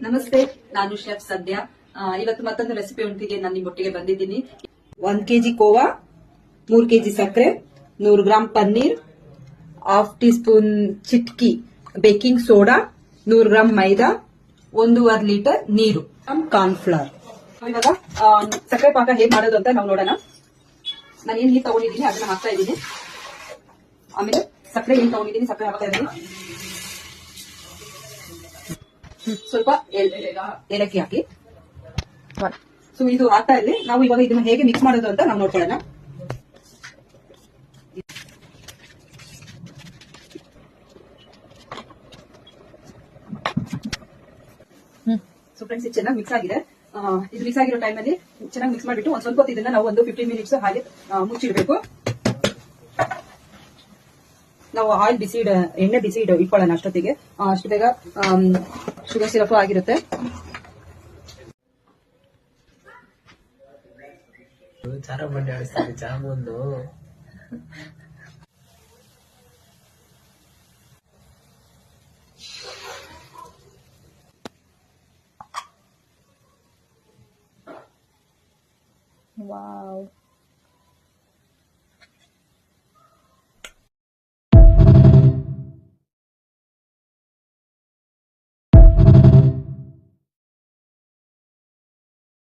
ನಮಸ್ತೆ, ನಾನು ಶೆಫ್ ಸದ್ಯ. ಇವತ್ತು ಮತ್ತೊಂದು ರೆಸಿಪಿ ಒಂದಿಗೆ ನಾನು ನಿಮ್ಮೊಟ್ಟಿಗೆ ಬಂದಿದ್ದೀನಿ. 1 kg ಕೋವಾ, 3 kg ಸಕ್ಕರೆ, 100 gram paneer, half teaspoon ಚಿಟ್ಕಿ baking soda, 100 gram maida, 1.5 litre ನೀರು, ಕಾರ್ನ್ಫ್ಲವರ್. ಇವಾಗ ಸಕ್ಕರೆ ಪಾಕ ಹೇಗೆ ಮಾಡೋದು ಅಂತ ನಾವು ನೋಡೋಣ. ನಾನು ಏನ್ ನೀರು ತಗೊಂಡಿದ್ದೀನಿ ಅದನ್ನ ಹಾಕ್ತಾ ಇದ್ದೀನಿ. ಆಮೇಲೆ ಸಕ್ಕರೆ ಏನ್ ತಗೊಂಡಿದ್ದೀನಿ ಸಕ್ಕರೆ ಹಾಕ್ತಾ ಇದ್ದೀನಿ. ಸ್ವಲ್ಪ ಏಲಕ್ಕಿ ಹಾಕಿ. ಸೊ ಇದು ಹಾಕ್ತಾ ಇಲ್ಲಿ ನಾವು ಇವಾಗ ಇದನ್ನ ಹೇಗೆ ಮಿಕ್ಸ್ ಮಾಡೋದು ಅಂತ ನಾವು ನೋಡ್ಕೊಳ್ಳೋಣ. ಸೊ ಫ್ರೆಂಡ್ಸ್, ಇದು ಚೆನ್ನಾಗಿ ಮಿಕ್ಸ್ ಆಗಿದೆ. ಇದು ಮಿಕ್ಸ್ ಆಗಿರೋ ಟೈಮ್ ಅಲ್ಲಿ ಚೆನ್ನಾಗಿ ಮಿಕ್ಸ್ ಮಾಡಿಬಿಟ್ಟು ಒಂದ್ ಸ್ವಲ್ಪ ಹೊತ್ತು ಇದನ್ನ ನಾವು ಒಂದು 15 ಮಿನಿಟ್ಸ್ ಹಾಗೆ ಮುಚ್ಚಿಡ್ಬೇಕು. ನಾವು ಎಣ್ಣೆ ಬಿಸಿ ಇಟ್ಕೊಳ್ಳೋಣ ಅಷ್ಟೊತ್ತಿಗೆ. ಅಷ್ಟು ಬೇಗ ಶುಗರ್ ಸಿರಪ್ ಆಗಿರುತ್ತೆ. ಜಾಮೂನು ವಾವ್.